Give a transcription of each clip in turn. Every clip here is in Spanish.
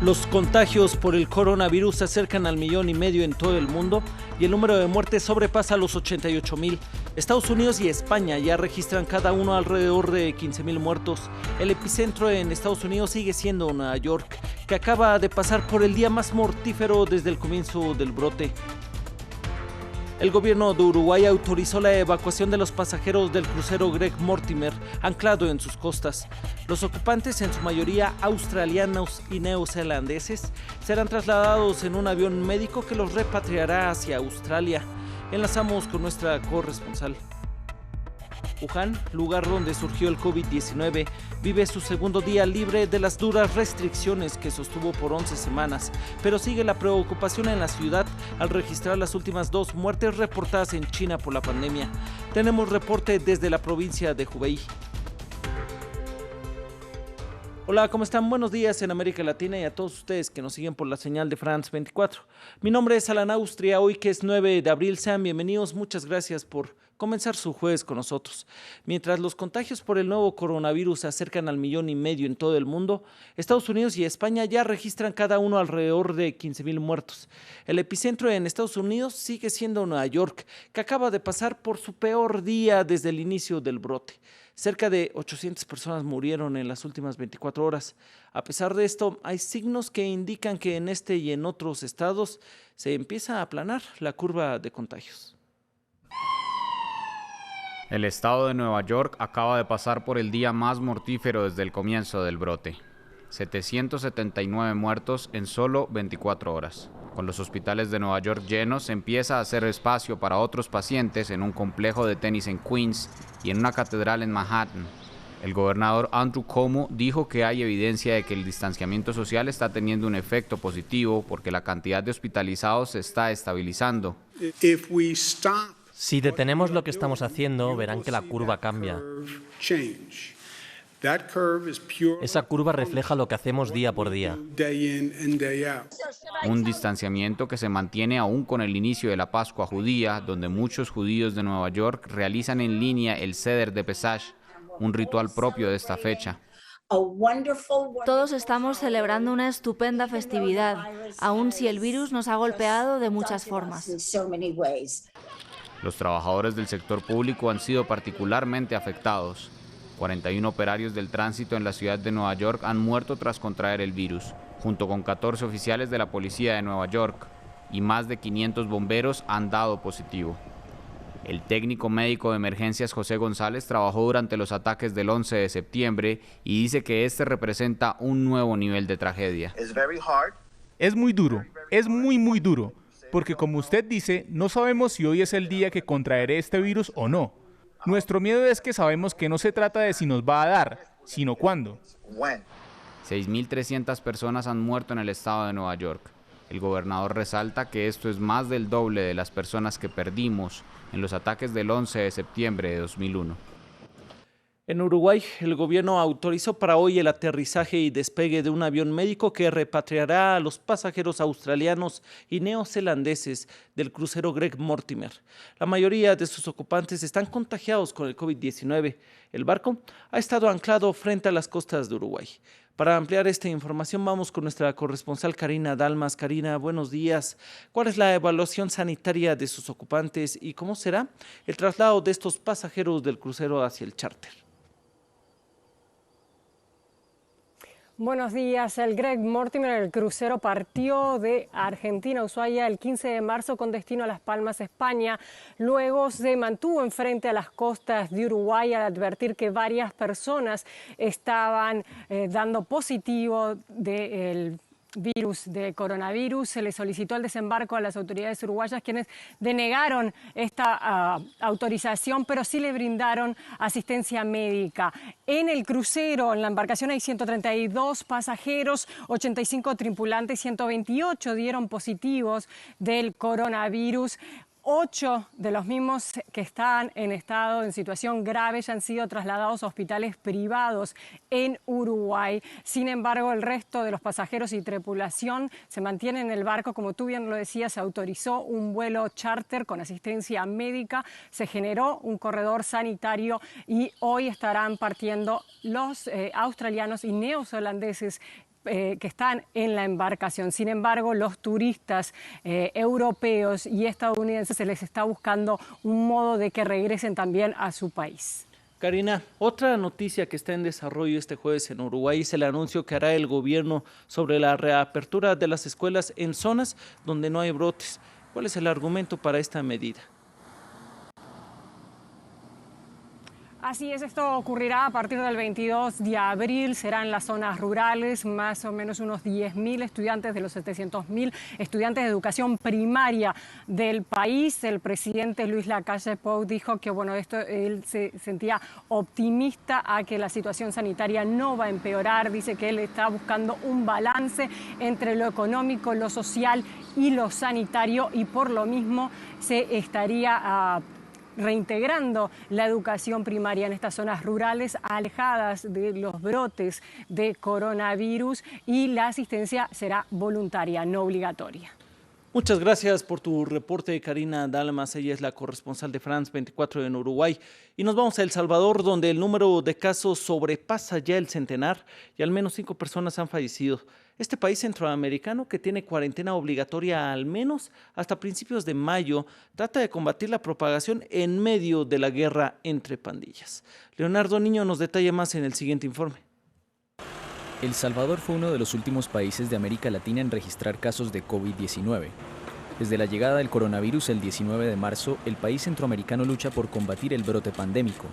Los contagios por el coronavirus se acercan al 1,5 millones en todo el mundo y el número de muertes sobrepasa los 88,000. Estados Unidos y España ya registran cada uno alrededor de 15,000 muertos. El epicentro en Estados Unidos sigue siendo Nueva York, que acaba de pasar por el día más mortífero desde el comienzo del brote. El gobierno de Uruguay autorizó la evacuación de los pasajeros del crucero Greg Mortimer, anclado en sus costas. Los ocupantes, en su mayoría australianos y neozelandeses, serán trasladados en un avión médico que los repatriará hacia Australia. Enlazamos con nuestra corresponsal. Wuhan, lugar donde surgió el COVID-19, vive su segundo día libre de las duras restricciones que sostuvo por 11 semanas, pero sigue la preocupación en la ciudad al registrar las últimas 2 muertes reportadas en China por la pandemia. Tenemos reporte desde la provincia de Hubei. Hola, ¿cómo están? Buenos días en América Latina y a todos ustedes que nos siguen por la señal de France 24. Mi nombre es Alan Austria, hoy que es 9 de abril, sean bienvenidos, muchas gracias por comenzar su jueves con nosotros. Mientras los contagios por el nuevo coronavirus se acercan al 1,5 millones en todo el mundo, Estados Unidos y España ya registran cada uno alrededor de 15,000 muertos. El epicentro en Estados Unidos sigue siendo Nueva York, que acaba de pasar por su peor día desde el inicio del brote. Cerca de 800 personas murieron en las últimas 24 horas. A pesar de esto, hay signos que indican que en este y en otros estados se empieza a aplanar la curva de contagios. El estado de Nueva York acaba de pasar por el día más mortífero desde el comienzo del brote. 779 muertos en solo 24 horas. Con los hospitales de Nueva York llenos, se empieza a hacer espacio para otros pacientes en un complejo de tenis en Queens y en una catedral en Manhattan. El gobernador Andrew Cuomo dijo que hay evidencia de que el distanciamiento social está teniendo un efecto positivo porque la cantidad de hospitalizados se está estabilizando. Si detenemos lo que estamos haciendo, verán que la curva cambia. Esa curva refleja lo que hacemos día por día. Un distanciamiento que se mantiene aún con el inicio de la Pascua judía, donde muchos judíos de Nueva York realizan en línea el Seder de Pesach, un ritual propio de esta fecha. Todos estamos celebrando una estupenda festividad, aun si el virus nos ha golpeado de muchas formas. Los trabajadores del sector público han sido particularmente afectados. 41 operarios del tránsito en la ciudad de Nueva York han muerto tras contraer el virus, junto con 14 oficiales de la policía de Nueva York, y más de 500 bomberos han dado positivo. El técnico médico de emergencias José González trabajó durante los ataques del 11 de septiembre y dice que este representa un nuevo nivel de tragedia. Es muy duro, es muy duro, porque como usted dice, no sabemos si hoy es el día que contraeré este virus o no. Nuestro miedo es que sabemos que no se trata de si nos va a dar, sino cuándo. 6.300 personas han muerto en el estado de Nueva York. El gobernador resalta que esto es más del doble de las personas que perdimos en los ataques del 11 de septiembre de 2001. En Uruguay, el gobierno autorizó para hoy el aterrizaje y despegue de un avión médico que repatriará a los pasajeros australianos y neozelandeses del crucero Greg Mortimer. La mayoría de sus ocupantes están contagiados con el COVID-19. El barco ha estado anclado frente a las costas de Uruguay. Para ampliar esta información vamos con nuestra corresponsal Karina Dalmas. Karina, buenos días. ¿Cuál es la evaluación sanitaria de sus ocupantes y cómo será el traslado de estos pasajeros del crucero hacia el charter? Buenos días. El Greg Mortimer, el crucero, partió de Argentina, Ushuaia, el 15 de marzo con destino a Las Palmas, España. Luego se mantuvo enfrente a las costas de Uruguay al advertir que varias personas estaban dando positivo del virus de coronavirus. Se le solicitó el desembarco a las autoridades uruguayas, quienes denegaron esta autorización, pero sí le brindaron asistencia médica. En el crucero, en la embarcación, hay 132 pasajeros, 85 tripulantes, 128 dieron positivos del coronavirus. 8 de los mismos que están en situación grave ya han sido trasladados a hospitales privados en Uruguay. Sin embargo, el resto de los pasajeros y tripulación se mantienen en el barco. Como tú bien lo decías, se autorizó un vuelo charter con asistencia médica, se generó un corredor sanitario y hoy estarán partiendo los australianos y neozelandeses que están en la embarcación. Sin embargo, los turistas europeos y estadounidenses se les está buscando un modo de que regresen también a su país. Karina, otra noticia que está en desarrollo este jueves en Uruguay es el anuncio que hará el gobierno sobre la reapertura de las escuelas en zonas donde no hay brotes. ¿Cuál es el argumento para esta medida? Así es, esto ocurrirá a partir del 22 de abril, será en las zonas rurales, más o menos unos 10.000 estudiantes de los 700.000 estudiantes de educación primaria del país. El presidente Luis Lacalle Pou dijo que él se sentía optimista a que la situación sanitaria no va a empeorar. Dice que él está buscando un balance entre lo económico, lo social y lo sanitario, y por lo mismo se estaría reintegrando la educación primaria en estas zonas rurales alejadas de los brotes de coronavirus, y la asistencia será voluntaria, no obligatoria. Muchas gracias por tu reporte, Karina Dalmas. Ella es la corresponsal de France 24 en Uruguay. Y nos vamos a El Salvador, donde el número de casos sobrepasa ya el centenar y al menos 5 personas han fallecido. Este país centroamericano, que tiene cuarentena obligatoria al menos hasta principios de mayo, trata de combatir la propagación en medio de la guerra entre pandillas. Leonardo Niño nos detalla más en el siguiente informe. El Salvador fue uno de los últimos países de América Latina en registrar casos de COVID-19. Desde la llegada del coronavirus el 19 de marzo, el país centroamericano lucha por combatir el brote pandémico.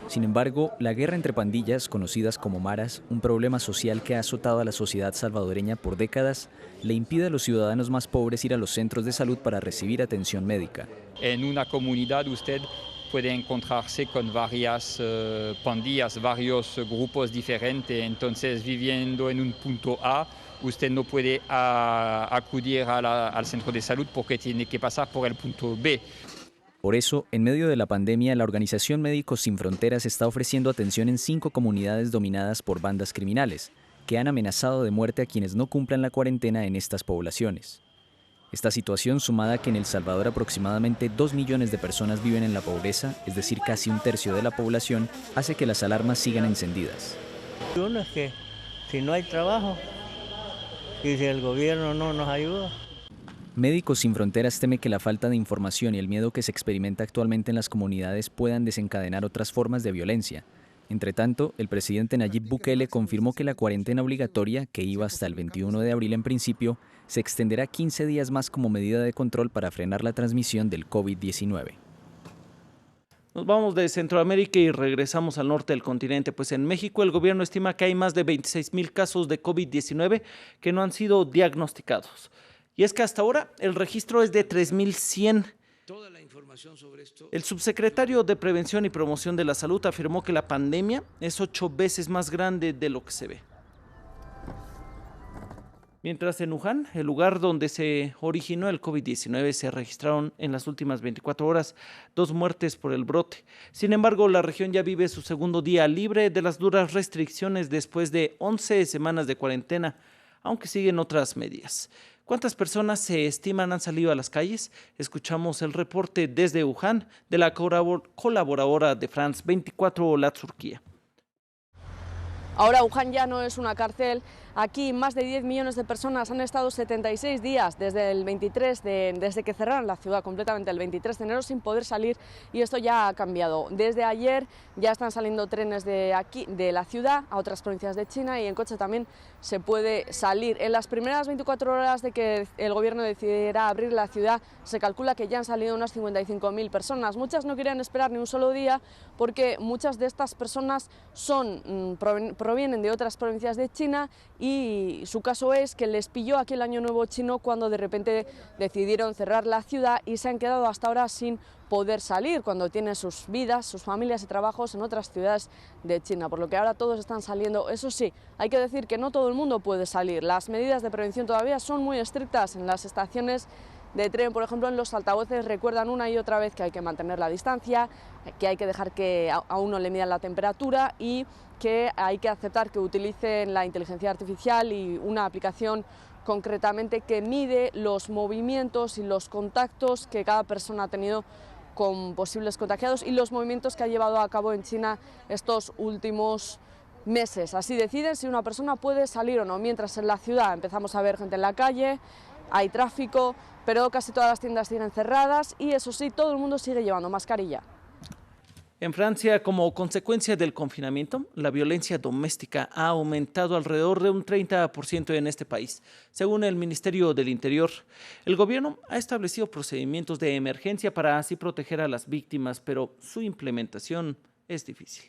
Sin embargo, la guerra entre pandillas, conocidas como maras, un problema social que ha azotado a la sociedad salvadoreña por décadas, le impide a los ciudadanos más pobres ir a los centros de salud para recibir atención médica. En una comunidad usted puede encontrarse con varias pandillas, varios grupos diferentes. Entonces, viviendo en un punto A, usted no puede acudir al centro de salud porque tiene que pasar por el punto B. Por eso, en medio de la pandemia, la organización Médicos Sin Fronteras está ofreciendo atención en 5 comunidades dominadas por bandas criminales, que han amenazado de muerte a quienes no cumplan la cuarentena en estas poblaciones. Esta situación, sumada a que en El Salvador aproximadamente 2 millones de personas viven en la pobreza, es decir, casi un tercio de la población, hace que las alarmas sigan encendidas. Uno es que si no hay trabajo y si el gobierno no nos ayuda. Médicos Sin Fronteras teme que la falta de información y el miedo que se experimenta actualmente en las comunidades puedan desencadenar otras formas de violencia. Entre tanto, el presidente Nayib Bukele confirmó que la cuarentena obligatoria, que iba hasta el 21 de abril en principio, se extenderá 15 días más como medida de control para frenar la transmisión del COVID-19. Nos vamos de Centroamérica y regresamos al norte del continente, pues en México el gobierno estima que hay más de 26,000 casos de COVID-19 que no han sido diagnosticados. Y es que hasta ahora el registro es de 3,100. El subsecretario de Prevención y Promoción de la Salud afirmó que la pandemia es 8 veces más grande de lo que se ve. Mientras en Wuhan, el lugar donde se originó el COVID-19, se registraron en las últimas 24 horas 2 muertes por el brote. Sin embargo, la región ya vive su segundo día libre de las duras restricciones después de 11 semanas de cuarentena, aunque siguen otras medidas. ¿Cuántas personas se estiman han salido a las calles? Escuchamos el reporte desde Wuhan de la colaboradora de France 24, la Turquía. Ahora Wuhan ya no es una cárcel. Aquí más de 10 millones de personas han estado 76 días desde el 23 desde que cerraron la ciudad completamente el 23 de enero sin poder salir, y esto ya ha cambiado. Desde ayer ya están saliendo trenes de aquí, de la ciudad, a otras provincias de China, y en coche también se puede salir. En las primeras 24 horas de que el gobierno decidiera abrir la ciudad, se calcula que ya han salido unas 55.000 personas. Muchas no querían esperar ni un solo día porque muchas de estas personas provienen de otras provincias de China, y su caso es que les pilló aquí el Año Nuevo chino cuando de repente decidieron cerrar la ciudad y se han quedado hasta ahora sin poder salir, cuando tienen sus vidas, sus familias y trabajos en otras ciudades de China, por lo que ahora todos están saliendo. Eso sí, hay que decir que no todo el mundo puede salir. Las medidas de prevención todavía son muy estrictas. En las estaciones de tren, por ejemplo, en los altavoces recuerdan una y otra vez que hay que mantener la distancia, que hay que dejar que a uno le midan la temperatura y que hay que aceptar que utilicen la inteligencia artificial y una aplicación concretamente que mide los movimientos y los contactos que cada persona ha tenido con posibles contagiados y los movimientos que ha llevado a cabo en China estos últimos meses. Así deciden si una persona puede salir o no, mientras en la ciudad empezamos a ver gente en la calle, hay tráfico, pero casi todas las tiendas siguen cerradas y eso sí, todo el mundo sigue llevando mascarilla. En Francia, como consecuencia del confinamiento, la violencia doméstica ha aumentado alrededor de un 30% en este país, según el Ministerio del Interior. El gobierno ha establecido procedimientos de emergencia para así proteger a las víctimas, pero su implementación es difícil.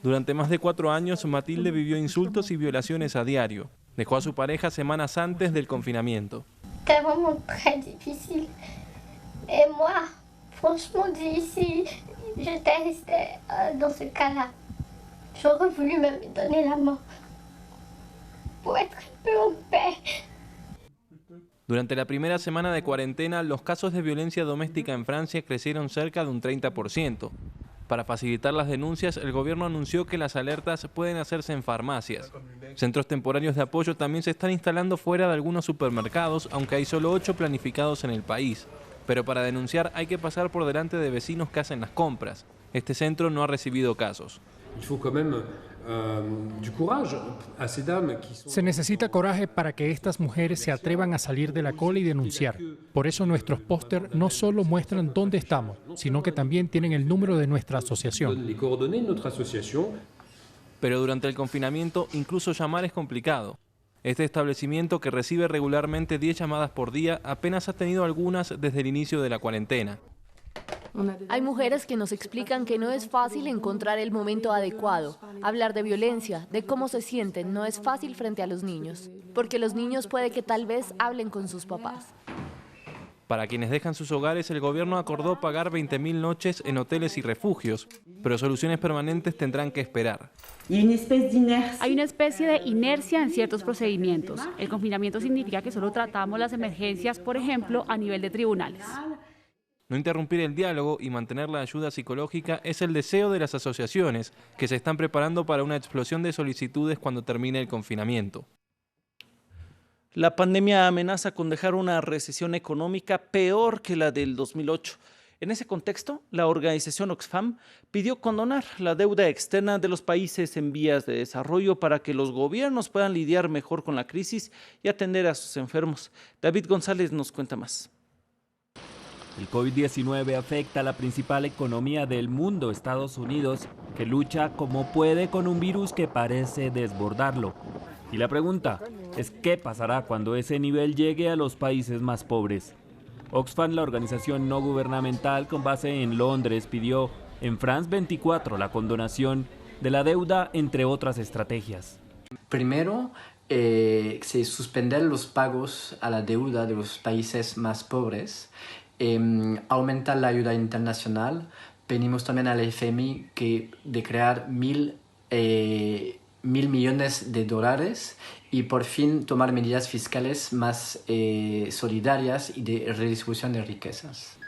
Durante más de 4 años, Mathilde vivió insultos y violaciones a diario. Dejó a su pareja semanas antes del confinamiento. C'était vraiment très difficile. Et moi, franchement, si j'étais restée dans ce cas-là, j'aurais voulu même me donner la main pour être un peu en paix. Durante la primera semana de cuarentena, los casos de violencia doméstica en Francia crecieron cerca de un 30%. Para facilitar las denuncias, el gobierno anunció que las alertas pueden hacerse en farmacias. Centros temporarios de apoyo también se están instalando fuera de algunos supermercados, aunque hay solo 8 planificados en el país. Pero para denunciar hay que pasar por delante de vecinos que hacen las compras. Este centro no ha recibido casos. Se necesita coraje para que estas mujeres se atrevan a salir de la cola y denunciar. Por eso nuestros póster no solo muestran dónde estamos, sino que también tienen el número de nuestra asociación. Pero durante el confinamiento incluso llamar es complicado. Este establecimiento, que recibe regularmente 10 llamadas por día, apenas ha tenido algunas desde el inicio de la cuarentena. Hay mujeres que nos explican que no es fácil encontrar el momento adecuado. Hablar de violencia, de cómo se sienten, no es fácil frente a los niños, porque los niños puede que tal vez hablen con sus papás. Para quienes dejan sus hogares, el gobierno acordó pagar 20.000 noches en hoteles y refugios, pero soluciones permanentes tendrán que esperar. Hay una especie de inercia en ciertos procedimientos. El confinamiento significa que solo tratamos las emergencias, por ejemplo, a nivel de tribunales. No interrumpir el diálogo y mantener la ayuda psicológica es el deseo de las asociaciones, que se están preparando para una explosión de solicitudes cuando termine el confinamiento. La pandemia amenaza con dejar una recesión económica peor que la del 2008. En ese contexto, la organización Oxfam pidió condonar la deuda externa de los países en vías de desarrollo para que los gobiernos puedan lidiar mejor con la crisis y atender a sus enfermos. David González nos cuenta más. El COVID-19 afecta a la principal economía del mundo, Estados Unidos, que lucha como puede con un virus que parece desbordarlo. Y la pregunta es ¿qué pasará cuando ese nivel llegue a los países más pobres? Oxfam, la organización no gubernamental con base en Londres, pidió en France 24 la condonación de la deuda, entre otras estrategias. Primero, se suspender los pagos a la deuda de los países más pobres, aumentar la ayuda internacional. Pedimos también al FMI de crear $1.000 millones y por fin tomar medidas fiscales más solidarias y de redistribución de riquezas.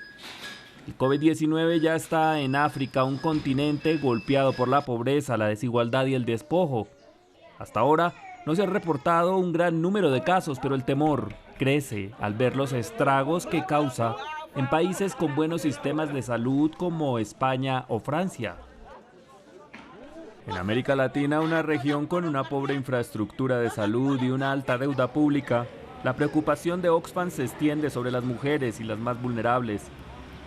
El COVID-19 ya está en África, un continente golpeado por la pobreza, la desigualdad y el despojo. Hasta ahora no se ha reportado un gran número de casos, pero el temor crece al ver los estragos que causa en países con buenos sistemas de salud como España o Francia. En América Latina, una región con una pobre infraestructura de salud y una alta deuda pública, la preocupación de Oxfam se extiende sobre las mujeres y las más vulnerables.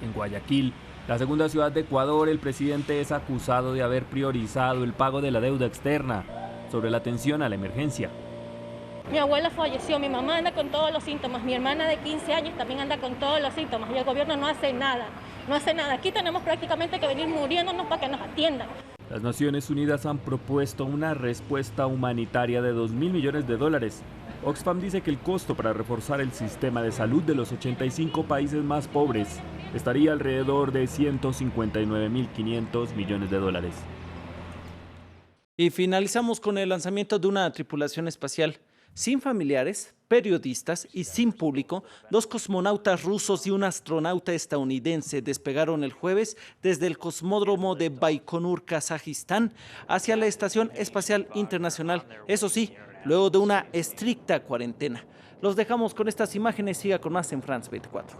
En Guayaquil, la segunda ciudad de Ecuador, el presidente es acusado de haber priorizado el pago de la deuda externa sobre la atención a la emergencia. Mi abuela falleció, mi mamá anda con todos los síntomas, mi hermana de 15 años también anda con todos los síntomas y el gobierno no hace nada, Aquí tenemos prácticamente que venir muriéndonos para que nos atiendan. Las Naciones Unidas han propuesto una respuesta humanitaria de $2.000 millones. Oxfam dice que el costo para reforzar el sistema de salud de los 85 países más pobres estaría alrededor de $159.500 millones. Y finalizamos con el lanzamiento de una tripulación espacial. Sin familiares, periodistas y sin público, 2 cosmonautas rusos y un astronauta estadounidense despegaron el jueves desde el cosmódromo de Baikonur, Kazajistán, hacia la Estación Espacial Internacional. Eso sí, luego de una estricta cuarentena. Los dejamos con estas imágenes. Siga con más en France 24.